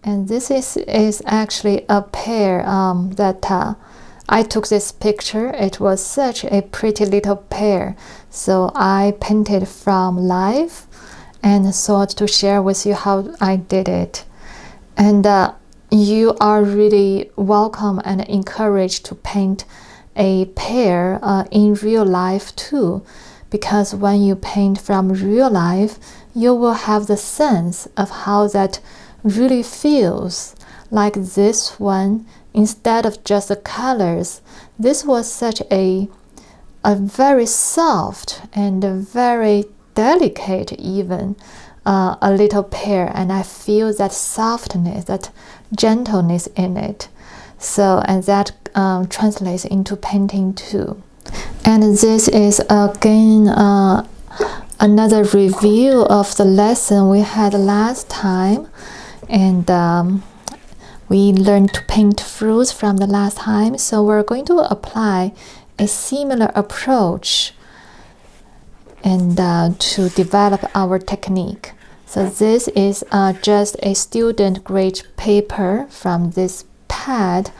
And this is actually a pear that I took this picture. It was such a pretty little pear, so I painted from life and thought to share with you how I did it. And you are really welcome and encouraged to paint a pear in real life too, because when you paint from real life, you will have the sense of how that really feels. Like this one, instead of just the colors, this was such a very soft and very delicate even a little pear, and I feel that softness, that gentleness in it. So, and that translates into painting too. And this is again another review of the lesson we had last time, and we learned to paint fruits from the last time, so we're going to apply a similar approach and to develop our technique. So this is just a student grade paper from this pad,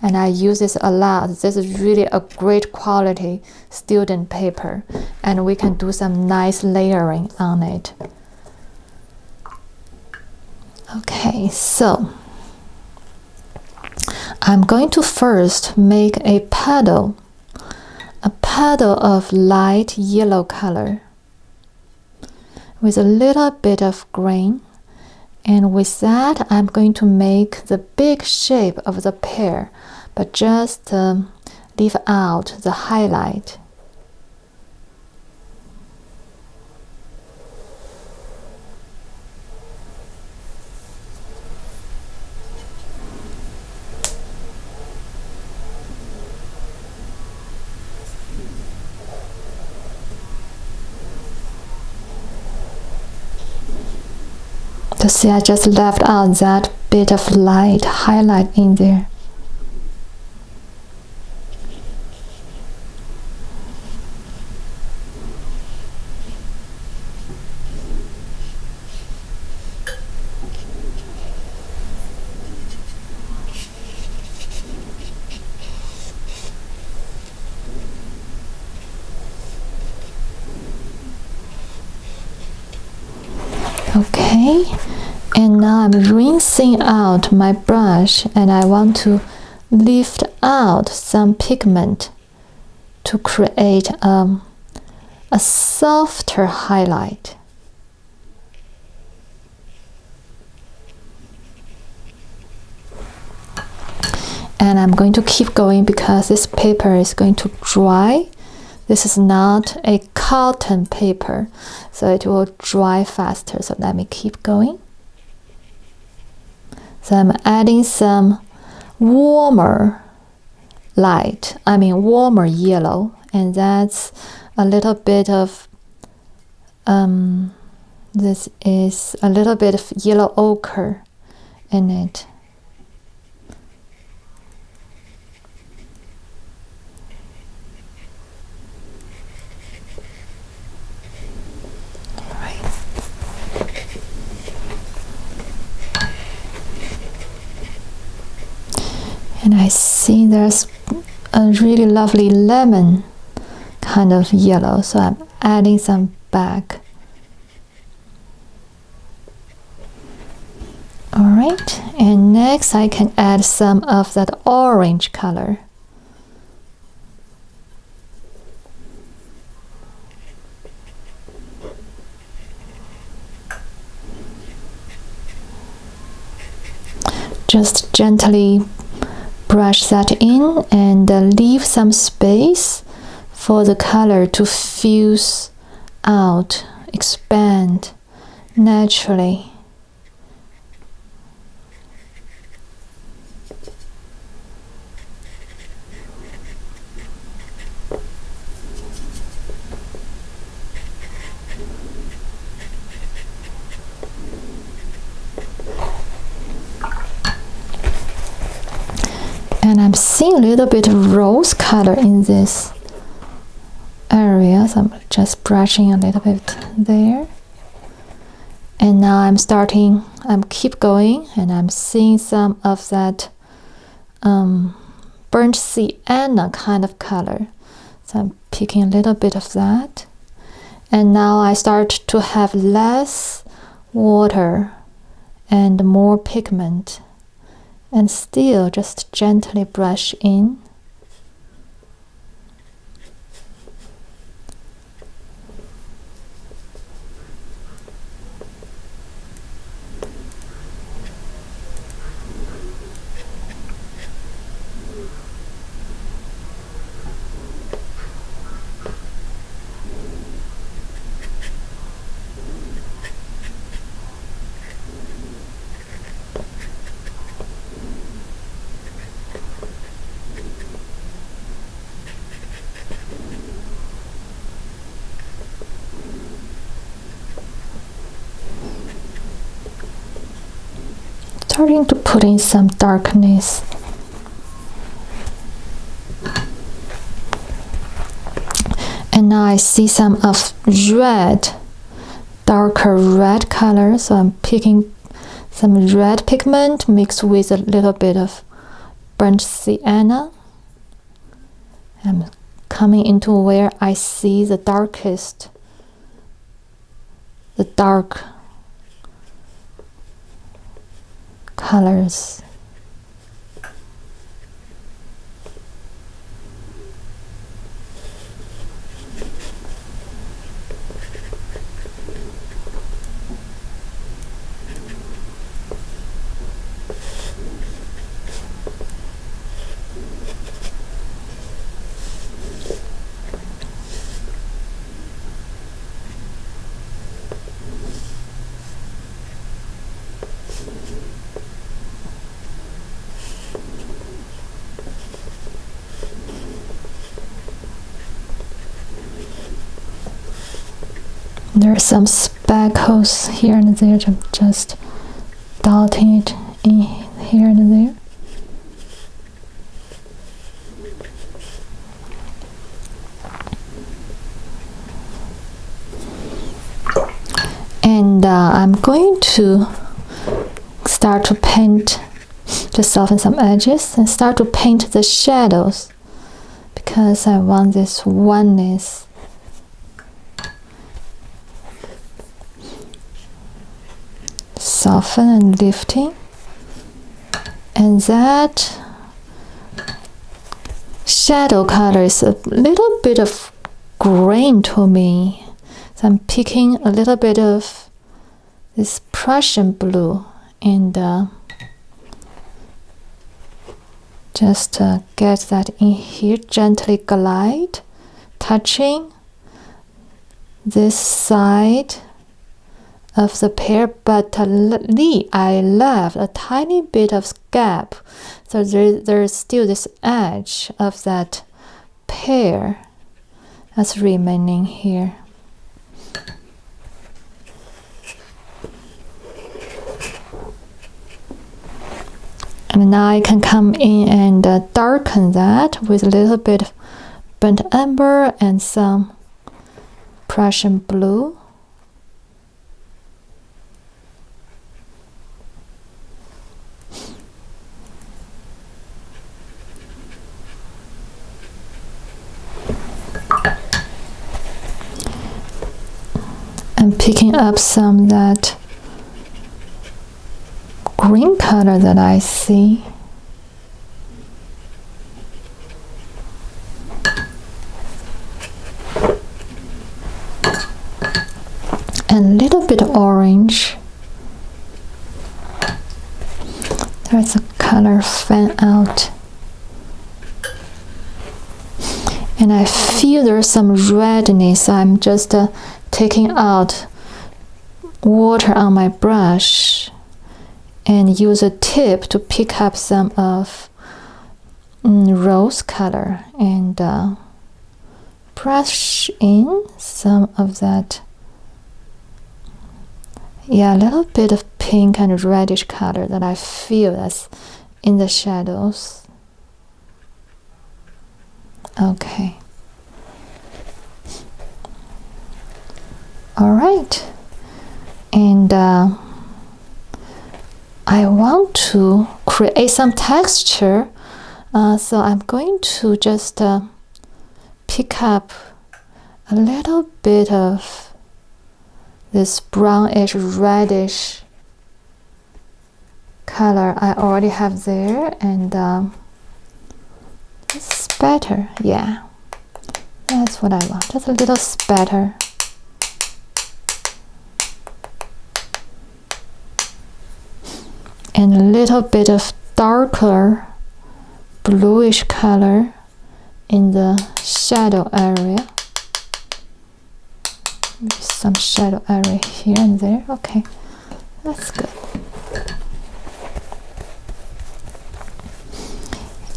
and I use this a lot. This is really a great quality student paper, and we can do some nice layering on it. Okay, so I'm going to first make a puddle of light yellow color with a little bit of green, and with that I'm going to make the big shape of the pear, but just leave out the highlight. So see, I just left out that bit of light highlight in there. Okay, and now I'm rinsing out my brush, and I want to lift out some pigment to create a softer highlight. And I'm going to keep going because this paper is going to dry. This is not a cotton paper, so it will dry faster. So let me keep going. So I'm adding some warmer warmer yellow, and that's a little bit of this is a little bit of yellow ochre in it. And I see there's a really lovely lemon kind of yellow, so I'm adding some back. Alright, and next I can add some of that orange color. Just gently brush that in and leave some space for the color to fuse out, expand naturally. And I'm seeing a little bit of rose color in this area, so I'm just brushing a little bit there. And now I'm starting I'm keep going, and I'm seeing some of that burnt sienna kind of color. So I'm picking a little bit of that. And now I start to have less water and more pigment, and still just gently brush in. Starting to put in some darkness. And now I see some of red, darker red color, so I'm picking some red pigment mixed with a little bit of burnt sienna. I'm coming into where I see the darkest, the dark colors. There are some speckles here and there, just dotting it in here and there. And I'm going to start to paint, just soften some edges and start to paint the shadows, because I want this oneness. Soften and lifting, and that shadow color is a little bit of green to me, so I'm picking a little bit of this Prussian blue and just get that in here, gently glide, touching this side of the pear, but I left a tiny bit of gap, so there's still this edge of that pear that's remaining here. And now I can come in and darken that with a little bit of burnt umber and some Prussian blue. I'm picking up some that green color that I see. And a little bit of orange. There's a color fan out. And I feel there's some redness. I'm just taking out water on my brush and use a tip to pick up some of rose color and brush in some of that, a little bit of pink and reddish color that I feel that's in the shadows. Okay. All right. And I want to create some texture, so I'm going to just pick up a little bit of this brownish reddish color I already have there, and spatter. Yeah, that's what I want, just a little spatter. And a little bit of darker bluish color in the shadow area. Maybe some shadow area here and there. Okay, that's good.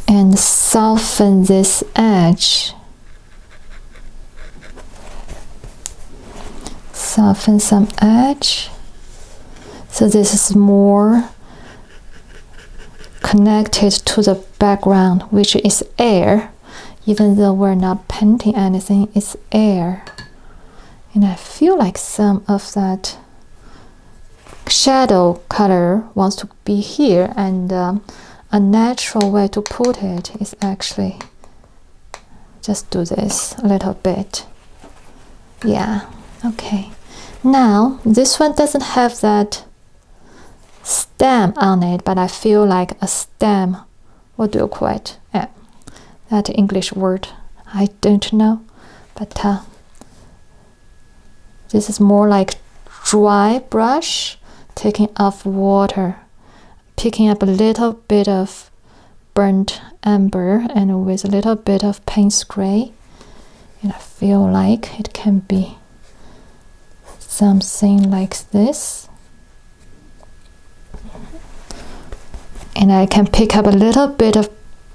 And soften this edge. Soften some edge. So this is more connected to the background, which is air. Even though we're not painting anything, it's air. And I feel like some of that shadow color wants to be here, and a natural way to put it is actually just do this a little bit. Yeah, okay. Now this one doesn't have that stem on it, but I feel like a stem. What do you call it? Yeah, that English word I don't know, but this is more like dry brush taking off water, picking up a little bit of burnt umber and with a little bit of paint spray, and I feel like it can be something like this. And I can pick up a little bit of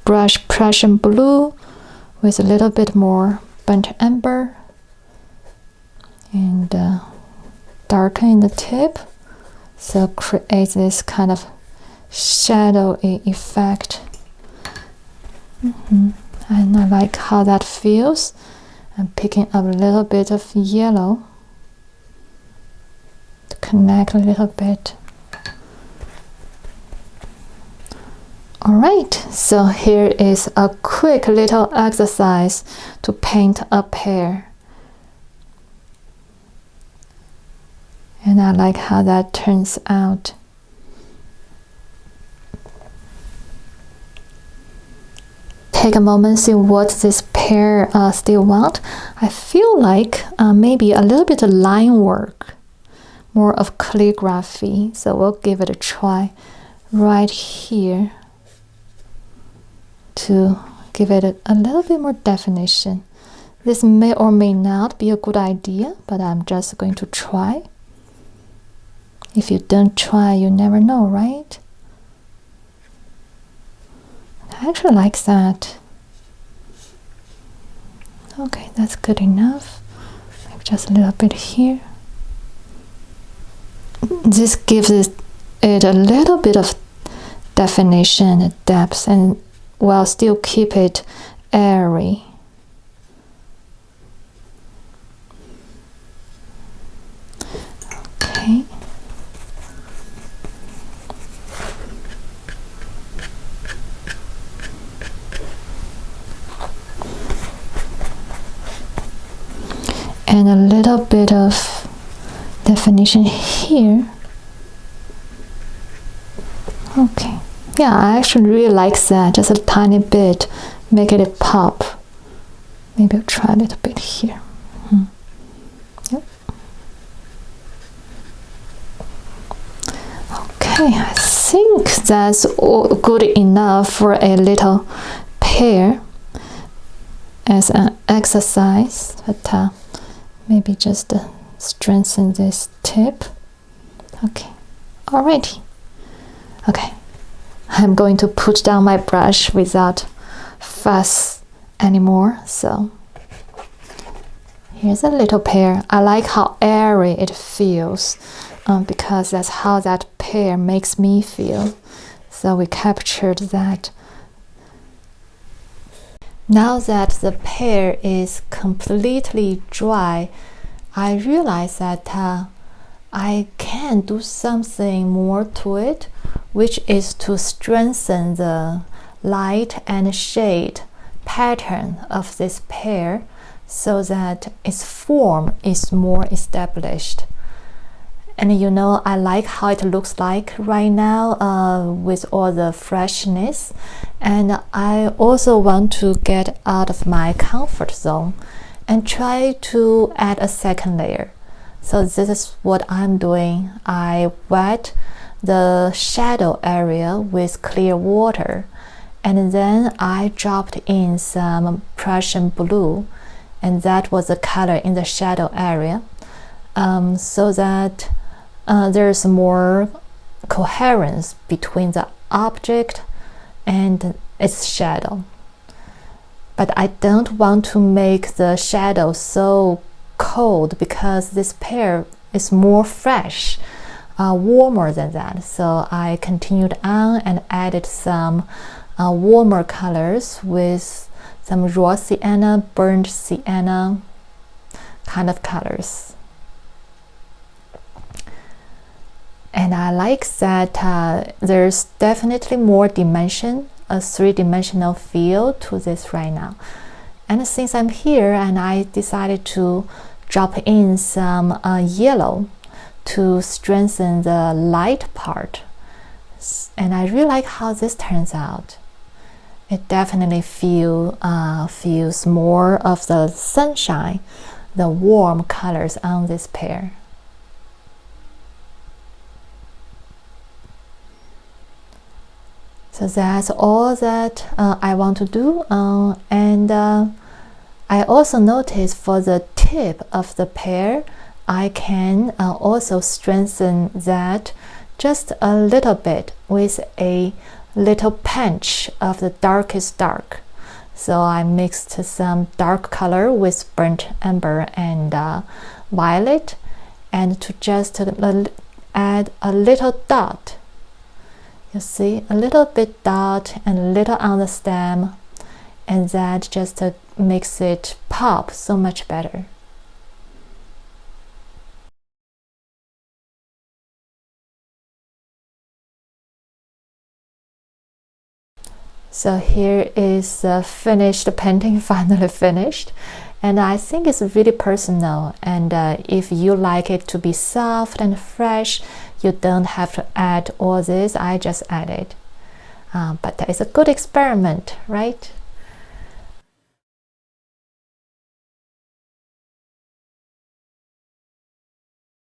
Prussian blue with a little bit more burnt umber and darken the tip, so create this kind of shadowy effect. And I like how that feels. I'm picking up a little bit of yellow to connect a little bit. Alright, so here is a quick little exercise to paint a pear. And I like how that turns out. Take a moment, see what this pear still want. I feel like maybe a little bit of line work, more of calligraphy, so we'll give it a try right here to give it a little bit more definition. This may or may not be a good idea, but I'm just going to try. If you don't try, you never know, right? I actually like that. Okay, that's good enough. Maybe just a little bit here. This gives it a little bit of definition and depth, and while still keep it airy. Okay. And a little bit of definition here. Okay. Yeah, I actually really like that. Just a tiny bit, make it pop. Maybe I'll try a little bit here. Yep. Okay, I think that's all good enough for a little pear as an exercise. But maybe just strengthen this tip. Okay, alrighty. Okay. I'm going to put down my brush without fuss anymore. So here's a little pear. I like how airy it feels because that's how that pear makes me feel. So we captured that. Now that the pear is completely dry, I realize that I can do something more to it which is to strengthen the light and shade pattern of this pear so that its form is more established. And you know, I like how it looks like right now with all the freshness. And I also want to get out of my comfort zone and try to add a second layer. So this is what I'm doing. I wet the shadow area with clear water, and then I dropped in some Prussian blue, and that was the color in the shadow area, so that there's more coherence between the object and its shadow. But I don't want to make the shadow so cold because this pear is more fresh, warmer than that. So I continued on and added some warmer colors with some raw sienna, burnt sienna kind of colors. And I like that there's definitely more dimension, a three-dimensional feel to this right now. And since I'm here, and I decided to drop in some yellow to strengthen the light part. And I really like how this turns out. It definitely feels more of the sunshine, the warm colors on this pear. So that's all that I want to do, and I also noticed for the tip of the pear, I can also strengthen that just a little bit with a little pinch of the darkest dark. So I mixed some dark color with burnt umber and violet, and to just add a little dot. You see, a little bit dot and a little on the stem, and that just makes it pop so much better. So here is the finished painting, finally finished. And I think it's really personal, and if you like it to be soft and fresh, you don't have to add all this. I just added, but it's a good experiment, right?